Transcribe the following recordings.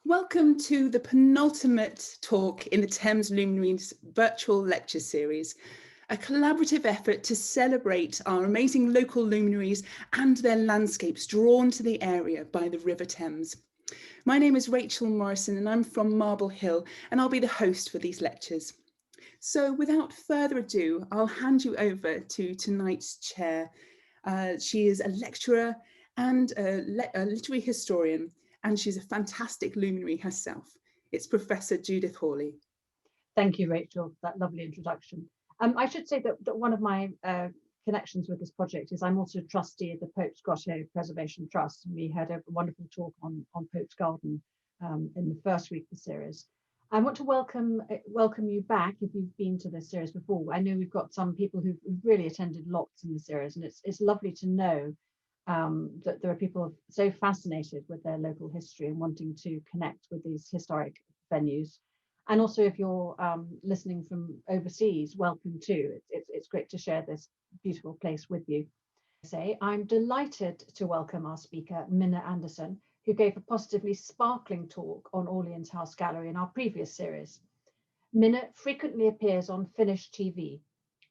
Welcome to the penultimate talk in the Thames Luminaries virtual lecture series, a collaborative effort to celebrate our amazing local luminaries and their landscapes drawn to the area by the River Thames. My name is Rachel Morrison and I'm from Marble Hill, and I'll be the host for these lectures. So without further ado, I'll hand you over to tonight's chair. She is a lecturer and a literary historian, and she's a fantastic luminary herself. It's Professor Judith Hawley. Thank you, Rachel, for that lovely introduction. I should say that one of my connections with this project is I'm also trustee of the Pope's Grotto Preservation Trust. We had a wonderful talk on Pope's Garden in the first week of the series. I want to welcome you back if you've been to this series before. I know we've got some people who've really attended lots in the series, and it's lovely to know that there are people so fascinated with their local history and wanting to connect with these historic venues. And also, if you're listening from overseas, welcome too. It's great to share this beautiful place with you. I'm delighted to welcome our speaker, Minna Andersen, who gave a positively sparkling talk on Orleans House Gallery in our previous series. Minna frequently appears on Finnish TV.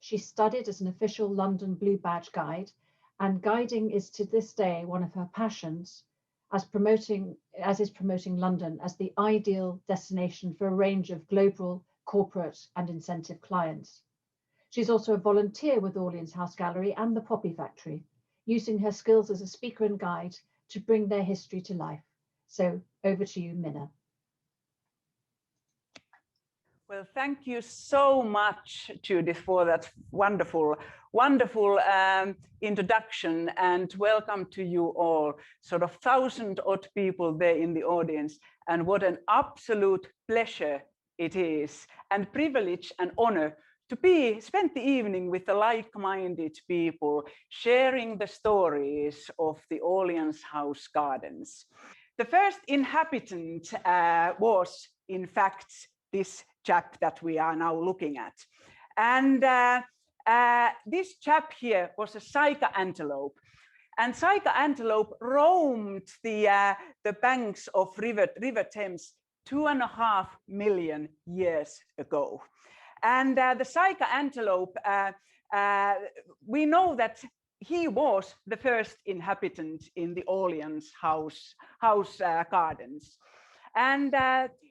She studied as an official London Blue Badge guide, and guiding is to this day one of her passions, as is promoting London as the ideal destination for a range of global, corporate and incentive clients. She's also a volunteer with Orleans House Gallery and the Poppy Factory, using her skills as a speaker and guide to bring their history to life. So over to you, Minna. Well, thank you so much, Judith, for that wonderful introduction, and welcome to you all, sort of 1,000-odd people there in the audience. And what an absolute pleasure it is, and privilege and honor to spend the evening with the like-minded people, sharing the stories of the Orleans House Gardens. The first inhabitant was, in fact, this chap that we are now looking at. And this chap here was a Saiga antelope. And Saiga antelope roamed the banks of River Thames 2.5 million years ago. And the Saiga antelope, we know that he was the first inhabitant in the Orleans House Gardens. And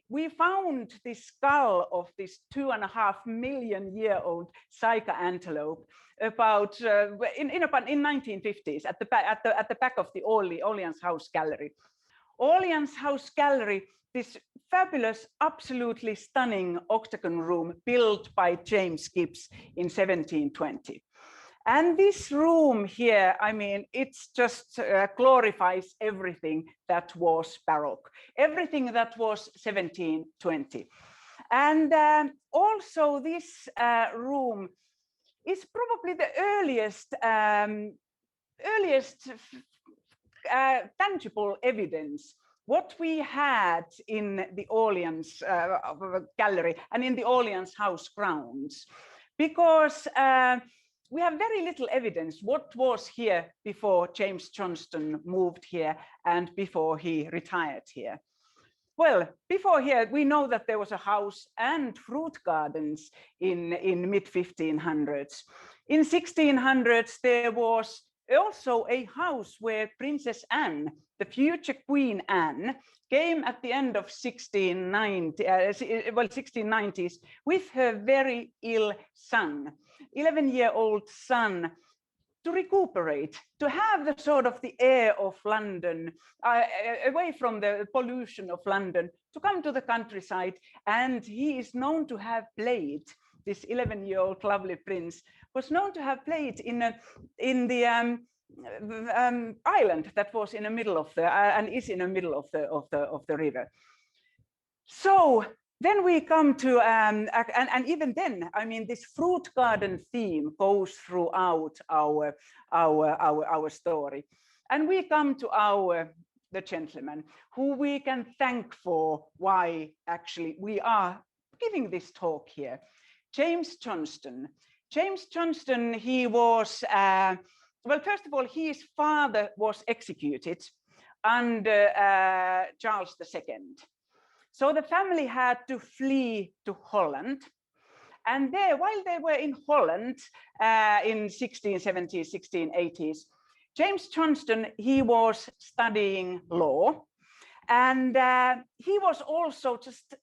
we found the skull of this 2.5 million year old Saiga antelope about in 1950s at the back of the Orleans House Gallery. Orleans House Gallery, this fabulous, absolutely stunning octagon room built by James Gibbs in 1720. And this room here, I mean, it's just glorifies everything that was Baroque, everything that was 1720. And also this room is probably the earliest tangible evidence what we had in the Orleans Gallery and in the Orleans House grounds, because we have very little evidence what was here before James Johnston moved here and before he retired here. Well, before here, we know that there was a house and fruit gardens in mid-1500s. In 1600s, there was also a house where Princess Anne, the future Queen Anne, came at the end of 1690s with her very ill son, 11-year-old son, to recuperate, to have the sort of the air of London, away from the pollution of London, to come to the countryside. And he is known to have played, this 11-year-old lovely prince, was known to have played in the island that was in the middle of the, and is in the middle of the river. So then we come to, and even then, I mean, this fruit garden theme goes throughout our story. And we come to the gentleman who we can thank for why actually we are giving this talk here. James Johnston. James Johnston, he was, well, first of all, his father was executed under Charles II. So the family had to flee to Holland. And there, while they were in Holland in 1670s, 1680s, James Johnston, he was studying law. And he was also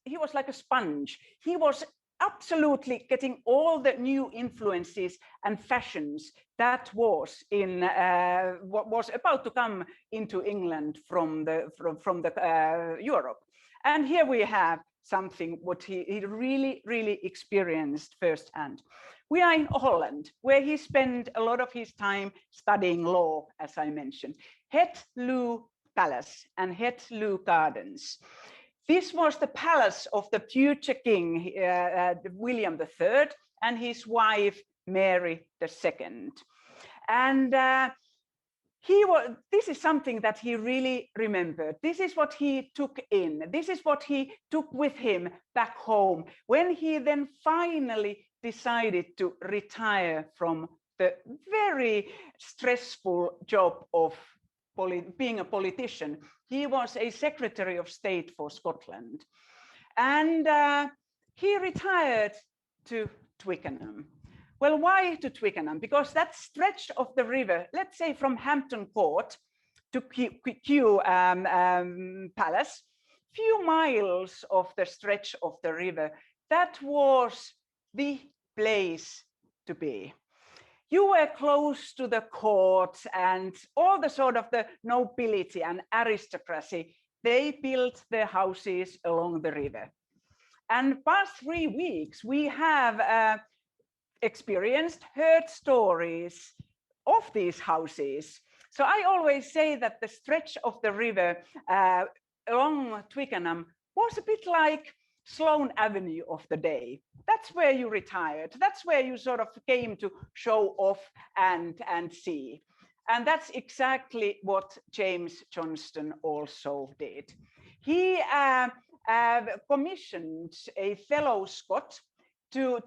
he was like a sponge. He was absolutely getting all the new influences and fashions that was in what was about to come into England from the Europe. And here we have something what he really experienced firsthand. We are in Holland, where he spent a lot of his time studying law, as I mentioned. Het Loo Palace and Het Loo Gardens. This was the palace of the future king, William III, and his wife, Mary II. And this is something that he really remembered. This is what he took in. This is what he took with him back home when he then finally decided to retire from the very stressful job of being a politician. He was a Secretary of State for Scotland. And he retired to Twickenham. Well, why to Twickenham? Because that stretch of the river, let's say from Hampton Court to Kew Palace, few miles of the stretch of the river, that was the place to be. You were close to the court and all the sort of the nobility and aristocracy. They built their houses along the river. And past 3 weeks, we have heard stories of these houses. So I always say that the stretch of the river along Twickenham was a bit like Sloane Avenue of the day. That's where you retired. That's where you sort of came to show off and see. And that's exactly what James Johnston also did. He commissioned a fellow Scot to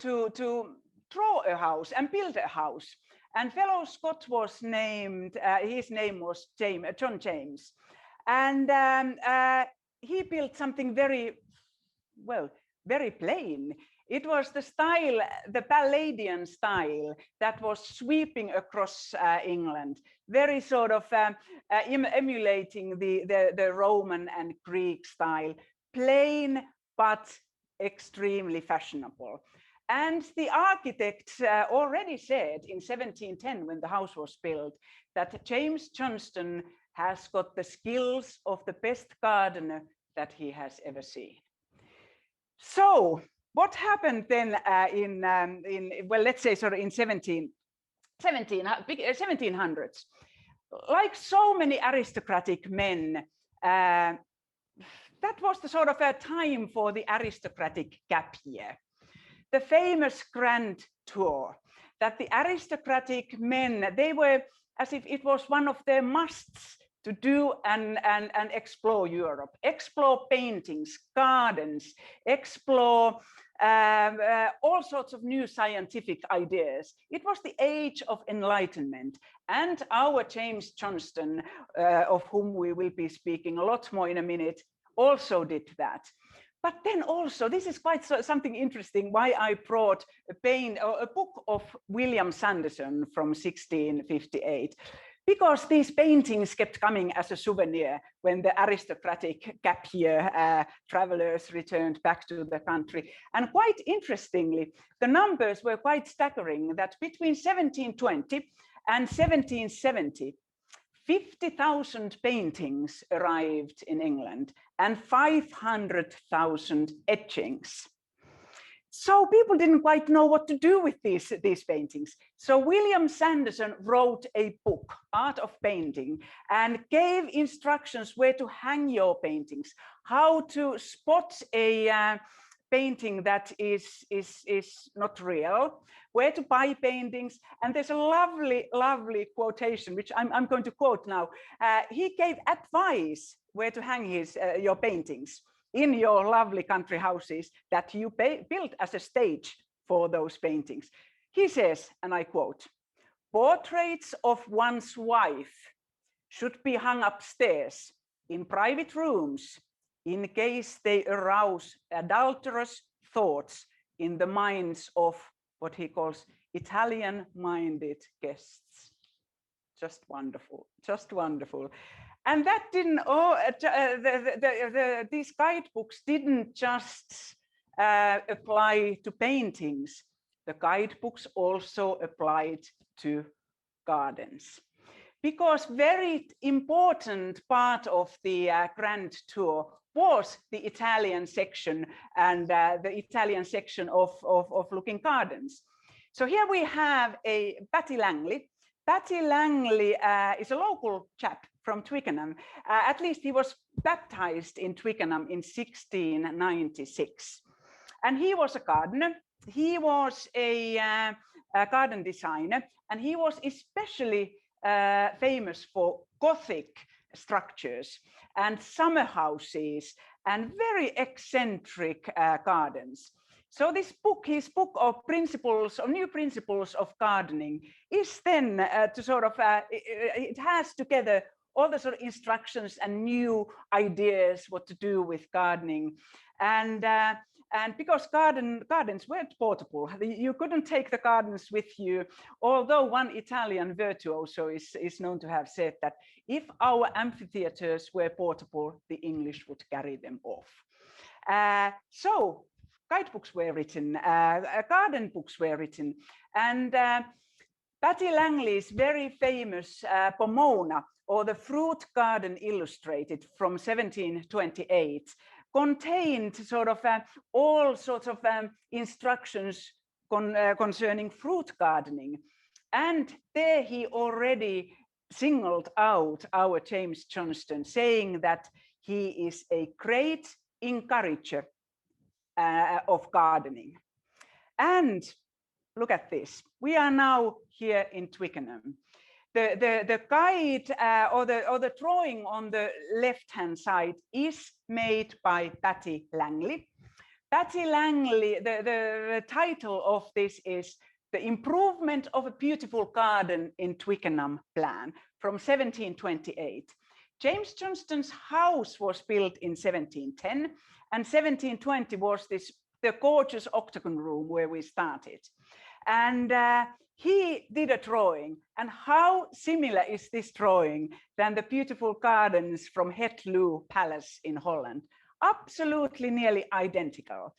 draw a house and build a house. And fellow Scot was named, his name was John James. And he built something very plain. It was the style, the Palladian style that was sweeping across England, very sort of emulating the Roman and Greek style, plain but extremely fashionable. And the architect already said in 1710, when the house was built, that James Johnston has got the skills of the best gardener that he has ever seen. So what happened then let's say sort of in 1700s? Like so many aristocratic men, that was the sort of a time for the aristocratic gap year. The famous Grand Tour, that the aristocratic men, they were as if it was one of their musts to do and explore Europe, explore paintings, gardens, explore all sorts of new scientific ideas. It was the age of enlightenment. And our James Johnston, of whom we will be speaking a lot more in a minute, also did that. But then also, this is quite something interesting, why I brought a book of William Sanderson from 1658. Because these paintings kept coming as a souvenir when the aristocratic gap year travelers returned back to the country. And quite interestingly, the numbers were quite staggering, that between 1720 and 1770, 50,000 paintings arrived in England and 500,000 etchings. So people didn't quite know what to do with these paintings. So William Sanderson wrote a book, Art of Painting, and gave instructions where to hang your paintings, how to spot a painting that is not real, where to buy paintings. And there's a lovely quotation, which I'm going to quote now. He gave advice where to hang your paintings in your lovely country houses that you built as a stage for those paintings. He says, and I quote, "Portraits of one's wife should be hung upstairs in private rooms in case they arouse adulterous thoughts in the minds of what he calls Italian-minded guests. Just wonderful, just wonderful. And that didn't, these guidebooks didn't just apply to paintings. The guidebooks also applied to gardens. Because very important part of the grand tour was the Italian section and the Italian section of looking gardens. So here we have a Patty Langley. Patty Langley is a local chap from Twickenham. At least he was baptized in Twickenham in 1696. And he was a gardener. He was a garden designer, and he was especially famous for Gothic structures and summer houses and very eccentric gardens. So this book, his book of principles, of new principles of gardening, is then to sort of, it has together all the sort of instructions and new ideas what to do with gardening. And because gardens weren't portable, you couldn't take the gardens with you, although one Italian virtuoso is known to have said that if our amphitheaters were portable, the English would carry them off. So guidebooks were written, garden books were written, and Patty Langley's very famous Pomona, or the Fruit Garden Illustrated from 1728, contained sort of all sorts of instructions concerning fruit gardening. And there he already singled out our James Johnston, saying that he is a great encourager of gardening. And look at this. We are now here in Twickenham. The guide or the drawing on the left-hand side is made by Patty Langley. Patty Langley, the title of this is The Improvement of a Beautiful Garden in Twickenham Plan from 1728. James Johnston's house was built in 1710, and 1720 was the gorgeous octagon room where we started. And he did a drawing, and how similar is this drawing than the beautiful gardens from Het Loo Palace in Holland? Absolutely nearly identical.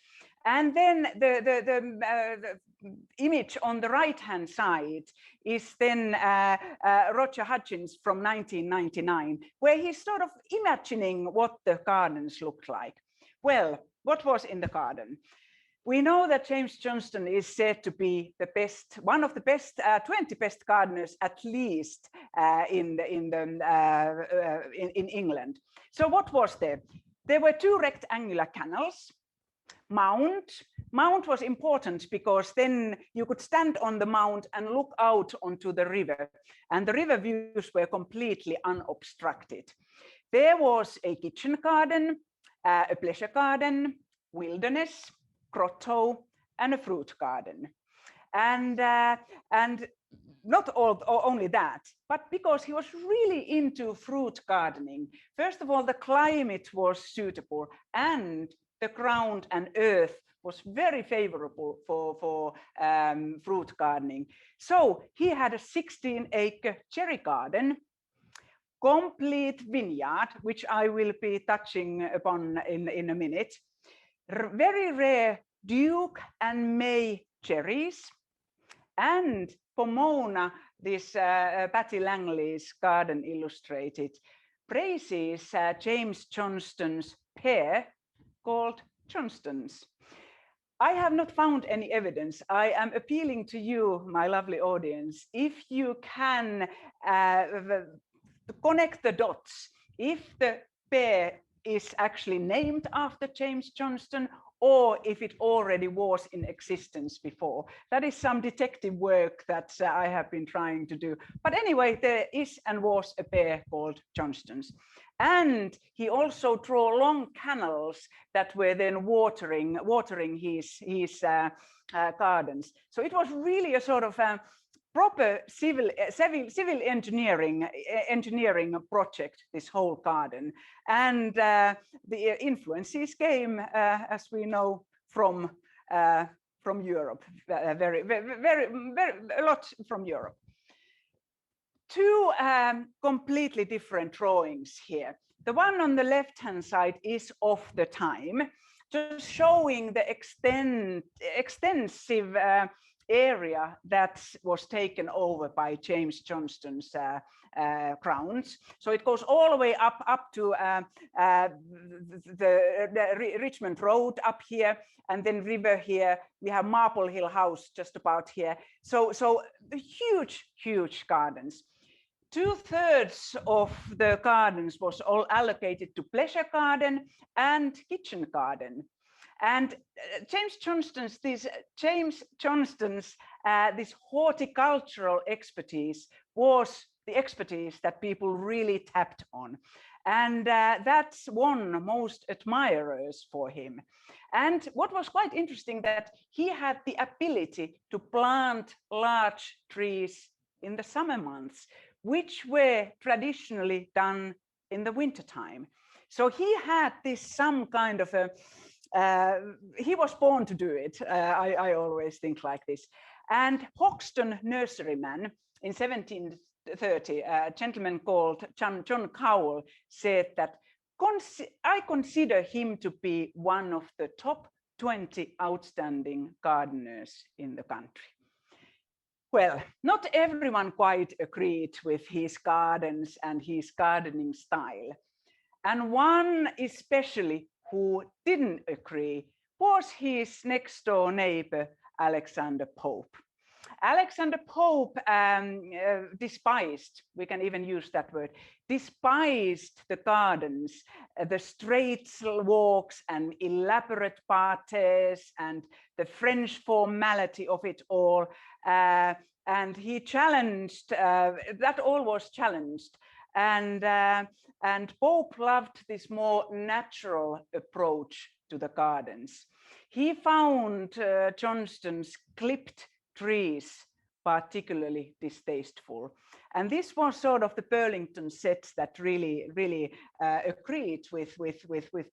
And then the image on the right-hand side is then Roger Hudgins from 1999, where he's sort of imagining what the gardens looked like. Well, what was in the garden? We know that James Johnston is said to be the best, one of the best, 20 best gardeners at least in England. So what was there? There were 2 rectangular canals. Mount was important because then you could stand on the mount and look out onto the river, and the river views were completely unobstructed. There was a kitchen garden, a pleasure garden, wilderness, grotto, and a fruit garden. And not only that, but because he was really into fruit gardening, first of all, the climate was suitable and the ground and earth was very favorable for fruit gardening. So he had a 16-acre cherry garden, complete vineyard, which I will be touching upon in a minute, very rare Duke and May cherries, and Pomona, this Patty Langley's Garden Illustrated, praises James Johnston's pear called Johnston's. I have not found any evidence. I am appealing to you, my lovely audience, if you can connect the dots, if the pear is actually named after James Johnston, or if it already was in existence before. That is some detective work that I have been trying to do. But anyway, there is and was a pear called Johnston's. And he also drew long canals that were then watering his gardens. So it was really a sort of proper civil engineering project, this whole garden. And the influences came, as we know, from Europe, very a lot from Europe. Two completely different drawings here. The one on the left-hand side is of the time, just showing the extensive area that was taken over by James Johnston's grounds. So it goes all the way up to the Richmond Road up here, and then river here. We have Marble Hill House just about here. So huge gardens. 2/3 of the gardens was all allocated to pleasure garden and kitchen garden. And James Johnston's this horticultural expertise was the expertise that people really tapped on. And that's won most admirers for him. And what was quite interesting, that he had the ability to plant large trees in the summer months, which were traditionally done in the wintertime. So he had this some kind of a, he was born to do it. I always think like this. And Hoxton nurseryman in 1730, a gentleman called John Cowell said that, I consider him to be one of the top 20 outstanding gardeners in the country. Well, not everyone quite agreed with his gardens and his gardening style. And one especially who didn't agree was his next door neighbor, Alexander Pope. Alexander Pope despised, we can even use that word, despised the gardens, the straight walks and elaborate parterres and the French formality of it all. And he challenged, that all was challenged. And Pope loved this more natural approach to the gardens. He found Johnston's clipped trees particularly distasteful. And this was sort of the Burlington set that really agreed with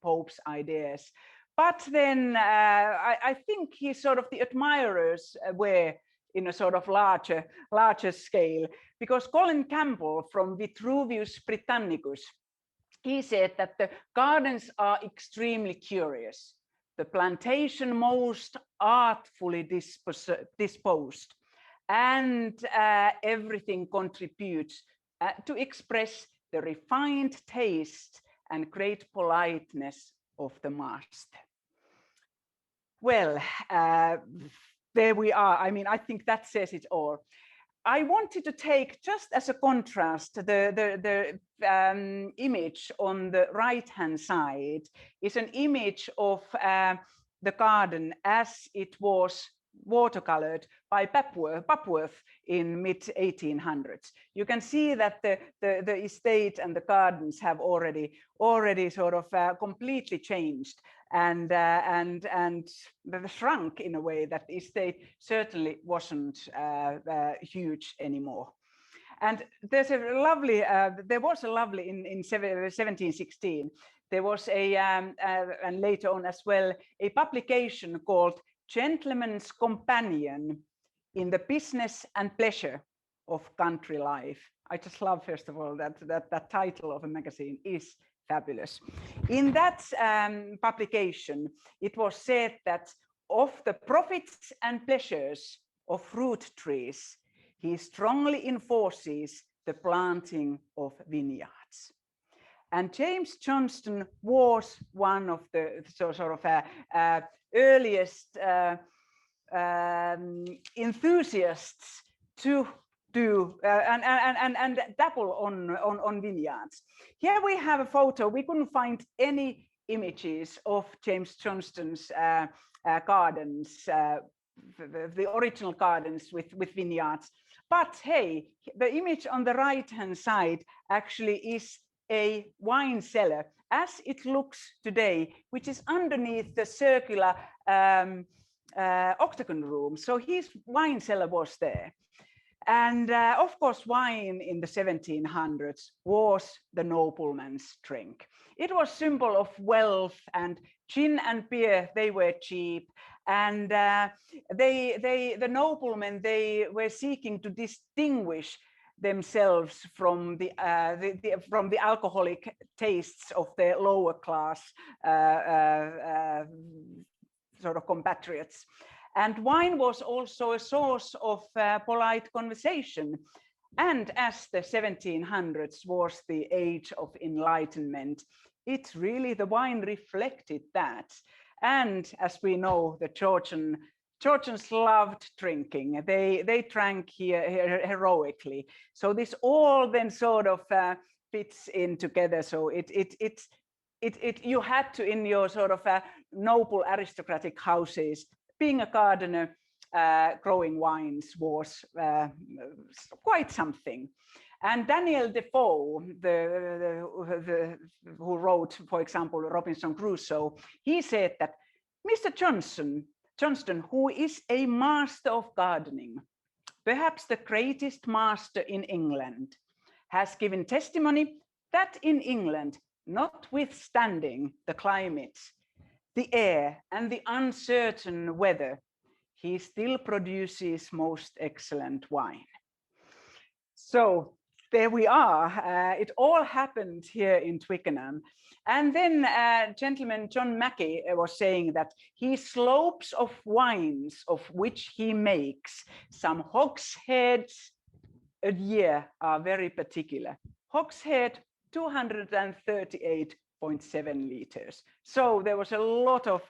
Pope's ideas. But then I think he sort of, the admirers were in a sort of larger scale, because Colin Campbell from Vitruvius Britannicus, he said that the gardens are extremely curious, the plantation most artfully disposed, and everything contributes to express the refined taste and great politeness of the master. Well, there we are. I mean, I think that says it all. I wanted to take, just as a contrast, the image on the right-hand side is an image of the garden as it was watercolored by Papworth in mid-1800s. You can see that the estate and the gardens have already sort of completely changed and shrunk in a way that the estate certainly wasn't huge anymore. And there's a lovely, there was a lovely in 1716. There was a and later on as well a publication called Gentleman's Companion in the Business and Pleasure of Country Life. I just love, first of all, that title of a magazine is fabulous. In that publication, it was said that of the profits and pleasures of fruit trees, he strongly enforces the planting of vineyards. And James Johnston was one of the earliest enthusiasts to do and dabble on vineyards. Here we have a photo. We couldn't find any images of James Johnston's gardens, the original gardens with vineyards. But hey, the image on the right-hand side actually is a wine cellar as it looks today, which is underneath the circular octagon room. So his wine cellar was there. And of course, wine in the 1700s was the nobleman's drink. It was symbol of wealth, and gin and beer, they were cheap. And the noblemen, they were seeking to distinguish themselves from the alcoholic tastes of the lower class sort of compatriots. And wine was also a source of polite conversation. And as the 1700s was the age of enlightenment, the wine reflected that. And as we know, the Georgians loved drinking. They drank here heroically. So this all then sort of fits in together. So you had to, in your sort of noble aristocratic houses, being a gardener, growing wines was quite something. And Daniel Defoe, who wrote, for example, Robinson Crusoe, he said that Mr. Johnston, who is a master of gardening, perhaps the greatest master in England, has given testimony that in England, notwithstanding the climate, the air, and the uncertain weather, he still produces most excellent wine. So there we are. It all happened here in Twickenham. And then gentleman John Mackey was saying that he slopes of wines of which he makes some hogsheads a year are very particular. Hogshead 238.7 liters. So there was a lot of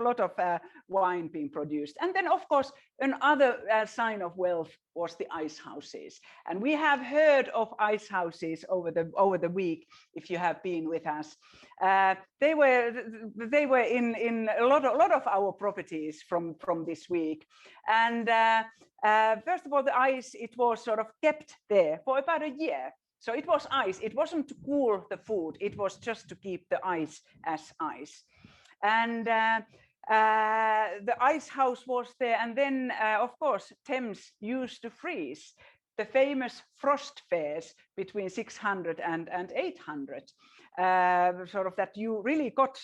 wine being produced. And then, of course, another sign of wealth was the ice houses. And we have heard of ice houses over the week, if you have been with us. They were in a lot of our properties from this week. And first of all, the ice, it was sort of kept there for about a year. So it was ice. It wasn't to cool the food. It was just to keep the ice as ice. And the ice house was there. And then, of course, Thames used to freeze. The famous frost fairs between 600 and 800, sort of that you really got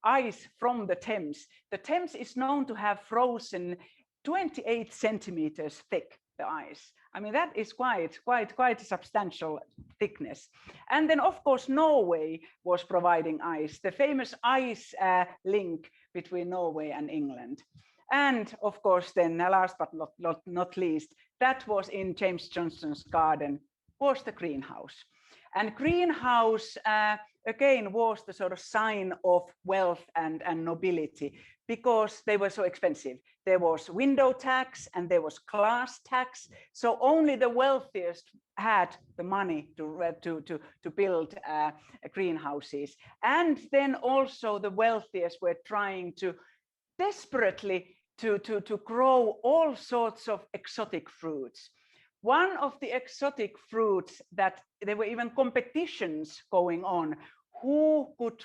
ice from the Thames. The Thames is known to have frozen 28 centimeters thick, the ice. I mean, that is quite a substantial thickness. And then, of course, Norway was providing ice, the famous ice link between Norway and England. And of course, then last but not least, that was in James Johnston's garden, was the greenhouse. And greenhouse, again, was the sort of sign of wealth and nobility, because they were so expensive. There was window tax and there was class tax. So only the wealthiest had the money to build greenhouses. And then also the wealthiest were trying to desperately to grow all sorts of exotic fruits. One of the exotic fruits that there were even competitions going on, who could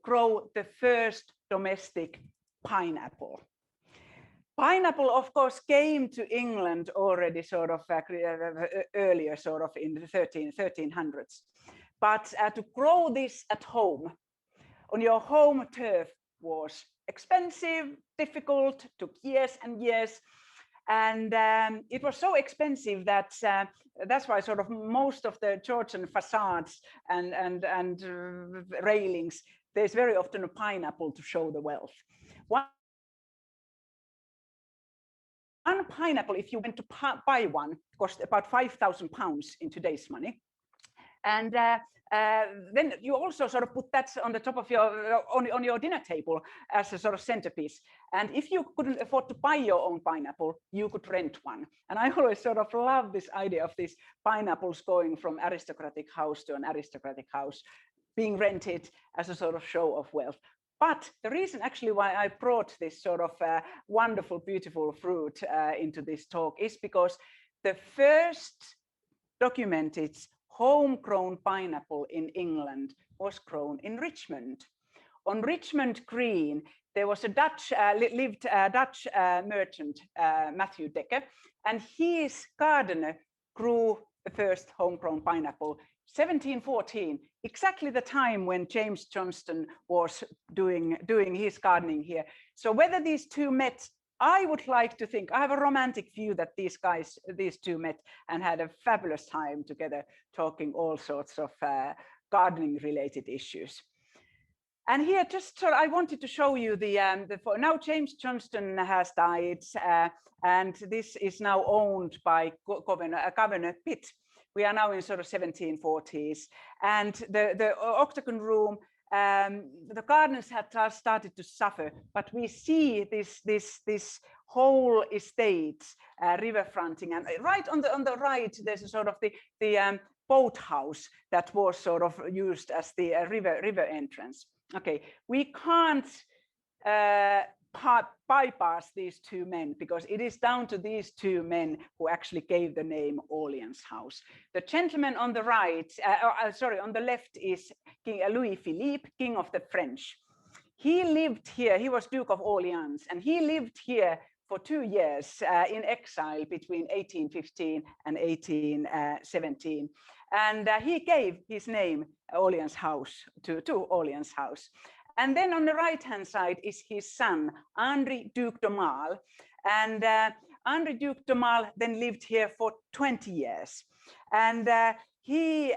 grow the first domestic pineapple. Pineapple, of course, came to England already sort of earlier, sort of in the 1300s. But to grow this at home, on your home turf, was expensive, difficult, took years and years. And it was so expensive that that's why sort of most of the Georgian facades and railings, there's very often a pineapple to show the wealth. One pineapple, if you went to buy one, cost about £5,000 in today's money. And then you also sort of put that on the top of on your dinner table as a sort of centerpiece. And if you couldn't afford to buy your own pineapple, you could rent one. And I always sort of love this idea of these pineapples going from aristocratic house to an aristocratic house, being rented as a sort of show of wealth. But the reason actually why I brought this sort of wonderful, beautiful fruit into this talk is because the first documented homegrown pineapple in England was grown in Richmond. On Richmond Green, there was a Dutch merchant, Matthew Decker, and his gardener grew the first homegrown pineapple 1714, exactly the time when James Johnston was doing his gardening here. So whether these two met, I would like to think, I have a romantic view that these two met and had a fabulous time together, talking all sorts of gardening related issues. And here, I wanted to show you now James Johnston has died, and this is now owned by Governor Pitt. We are now in sort of 1740s, and the octagon room, the gardens had started to suffer, but we see this whole estate riverfronting, and right on the right there's a sort of the boathouse that was sort of used as the river entrance. Okay, we can't bypass these two men, because it is down to these two men who actually gave the name Orleans House. The gentleman on the right, on the left is King Louis Philippe, King of the French. He lived here, he was Duke of Orleans, and he lived here for 2 years in exile between 1815 and 1817. And he gave his name Orleans House to Orleans House. And then on the right-hand side is his son, Henri Duc d'Aumale. And Henri Duc d'Aumale then lived here for 20 years. And he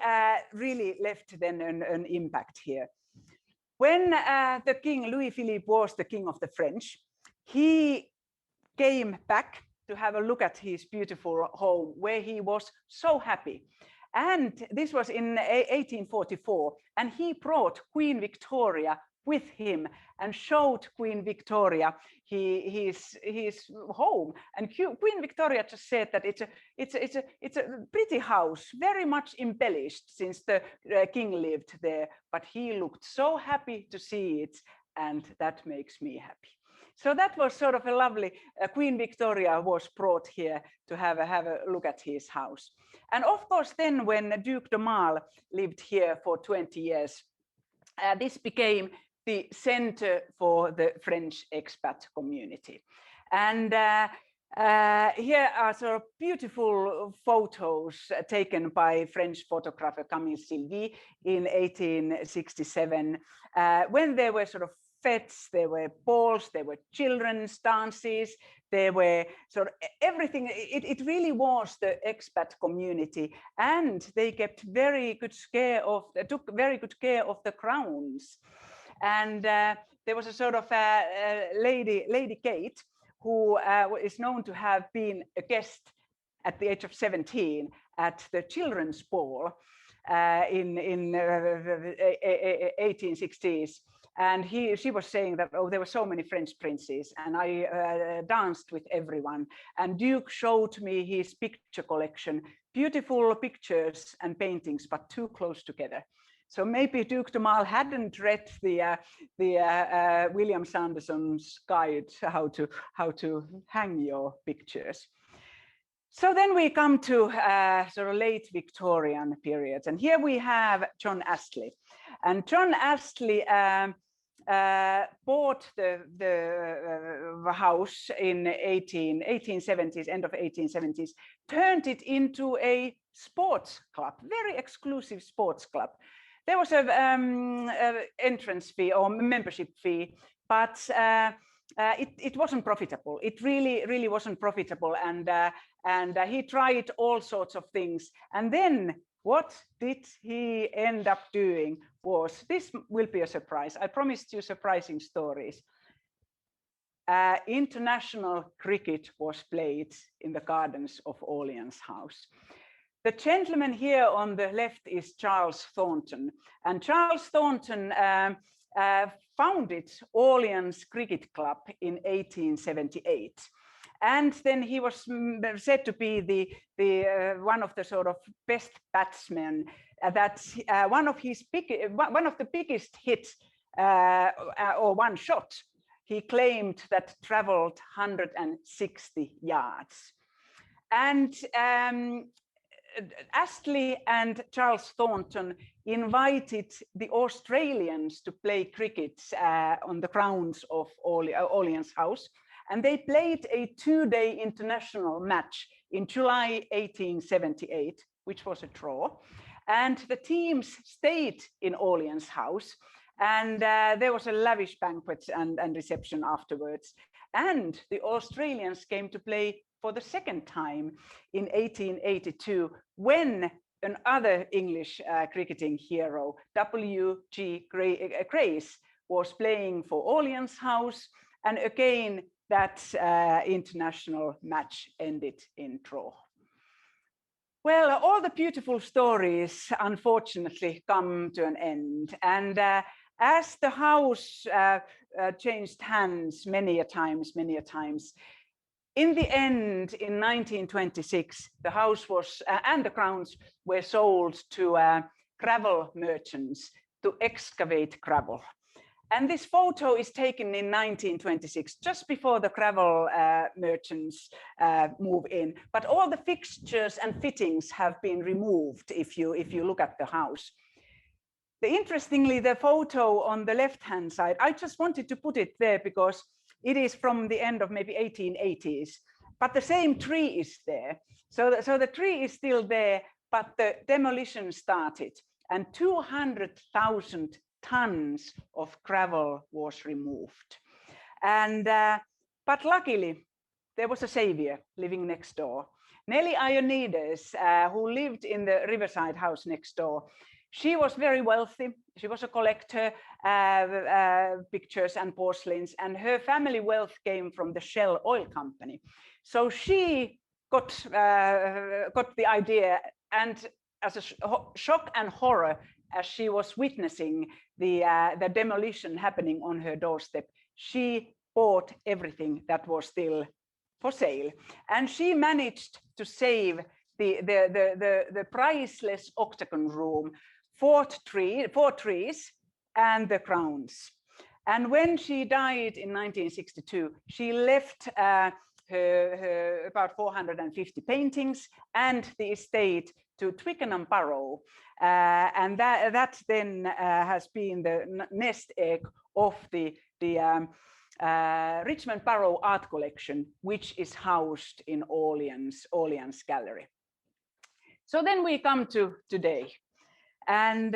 really left then an impact here. When the King Louis Philippe was the King of the French, he came back to have a look at his beautiful home, where he was so happy. And this was in 1844, and he brought Queen Victoria with him and showed Queen Victoria his home. And Queen Victoria just said that it's a pretty house, very much embellished since the king lived there, but he looked so happy to see it, and that makes me happy. So that was sort of a lovely, Queen Victoria was brought here to have a look at his house. And of course, then when Duc d'Aumale lived here for 20 years, this became the center for the French expat community. And here are sort of beautiful photos taken by French photographer Camille Sylvie in 1867, when there were sort of fetes, there were balls, there were children's dances, there were sort of everything. It really was the expat community, and they kept took very good care of the grounds. And there was a sort of Lady Kate, who is known to have been a guest at the age of 17 at the children's ball in 1860s. And she was saying that, oh, there were so many French princes, and I danced with everyone. And Duke showed me his picture collection, beautiful pictures and paintings, but too close together. So maybe Duc d'Aumale hadn't read the William Sanderson's guide how to hang your pictures. So then we come to sort of late Victorian periods, and here we have John Astley, and John Astley bought the house in 1870s, end of 1870s, turned it into a sports club, very exclusive sports club. There was an entrance fee or membership fee, but it wasn't profitable. It really wasn't profitable, and he tried all sorts of things. And then what did he end up doing was, this will be a surprise. I promised you surprising stories. International cricket was played in the gardens of Orleans House. The gentleman here on the left is Charles Thornton, and Charles Thornton founded Orleans Cricket Club in 1878. And then he was said to be the one of the sort of best batsmen. One of the biggest hits or one shot, he claimed, that traveled 160 yards. And Astley and Charles Thornton invited the Australians to play cricket on the grounds of Orleans House. And they played a 2-day international match in July 1878, which was a draw. And the teams stayed in Orleans House. And there was a lavish banquet and reception afterwards. And the Australians came to play for the second time in 1882, when another English cricketing hero, W.G. Grace, was playing for Orleans House. And again, that international match ended in draw. Well, all the beautiful stories, unfortunately, come to an end. And as the house changed hands many a times, in the end, in 1926, the house was, and the grounds were sold to gravel merchants to excavate gravel. And this photo is taken in 1926, just before the gravel merchants move in. But all the fixtures and fittings have been removed if you look at the house. Interestingly, the photo on the left-hand side, I just wanted to put it there because it is from the end of maybe 1880s, but the same tree is there. So the tree is still there, but the demolition started, and 200,000 tons of gravel was removed. And but luckily, there was a savior living next door. Nelly Ionides, who lived in the riverside house next door. She was very wealthy. She was a collector of pictures and porcelains, and her family wealth came from the Shell Oil Company. So she got the idea, and as a shock and horror, as she was witnessing the demolition happening on her doorstep, she bought everything that was still for sale, and she managed to save the priceless octagon room, 4 trees and the grounds. And when she died in 1962, she left her about 450 paintings and the estate to Twickenham Borough. And that then has been the nest egg of the Richmond Borough art collection, which is housed in Orleans Gallery. So then we come to today. And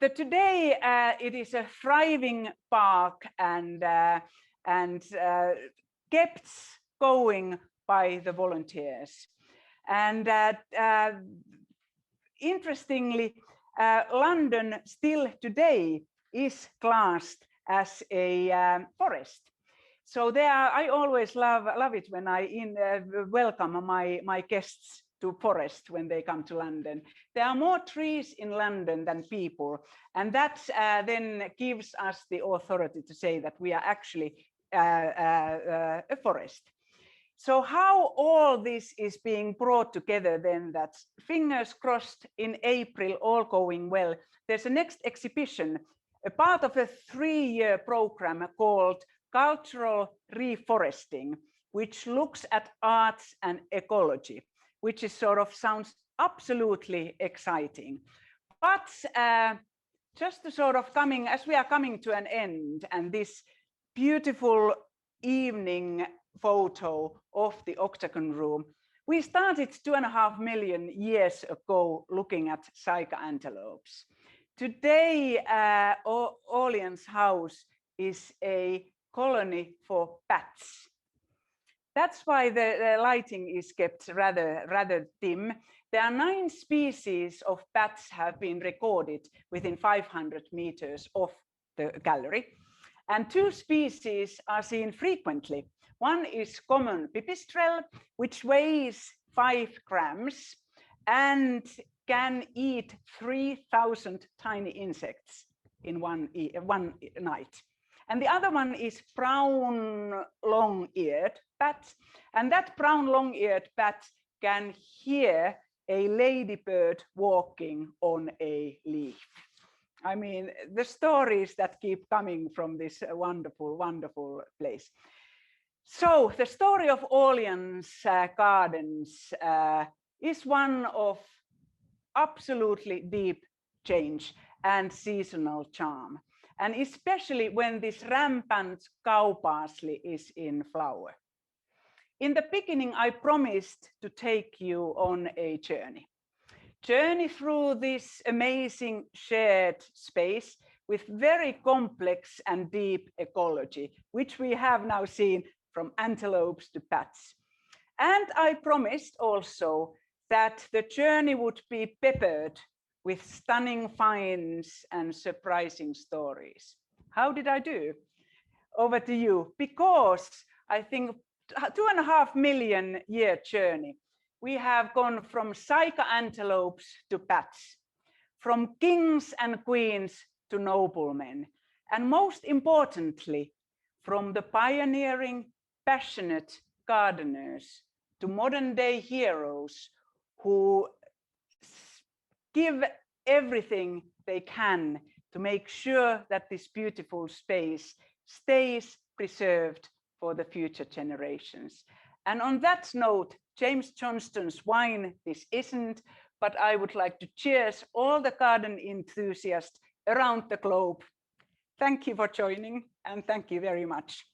today it is a thriving park and kept going by the volunteers. And interestingly, London still today is classed as a forest. So there, I always love it when I welcome my guests to forest when they come to London. There are more trees in London than people, and that then gives us the authority to say that we are actually a forest. So how all this is being brought together then, that fingers crossed in April, all going well, there's a next exhibition, a part of a 3-year program called Cultural Reforesting, which looks at arts and ecology, which is sounds absolutely exciting. But just to as we are coming to an end, and this beautiful evening photo of the octagon room, we started 2.5 million years ago looking at Saiga antelopes. Today, Orleans House is a colony for bats. That's why the lighting is kept rather dim. There are 9 species of bats have been recorded within 500 meters of the gallery. And 2 species are seen frequently. One is common pipistrelle, which weighs 5 grams and can eat 3,000 tiny insects in one night. And the other one is brown long-eared bat. And that brown long-eared bat can hear a ladybird walking on a leaf. I mean, the stories that keep coming from this wonderful, wonderful place. So the story of Orleans Gardens is one of absolutely deep change and seasonal charm, and especially when this rampant cow parsley is in flower. In the beginning, I promised to take you on a journey through this amazing shared space with very complex and deep ecology, which we have now seen from antelopes to bats. And I promised also that the journey would be peppered with stunning finds and surprising stories. How did I do? Over to you, because I think 2.5 million year journey. We have gone from Saiga antelopes to bats, from kings and queens to noblemen, and most importantly, from the pioneering, passionate gardeners to modern day heroes who give everything they can to make sure that this beautiful space stays preserved for the future generations. And on that note, James Johnston's wine this isn't, but I would like to cheers all the garden enthusiasts around the globe. Thank you for joining, and thank you very much.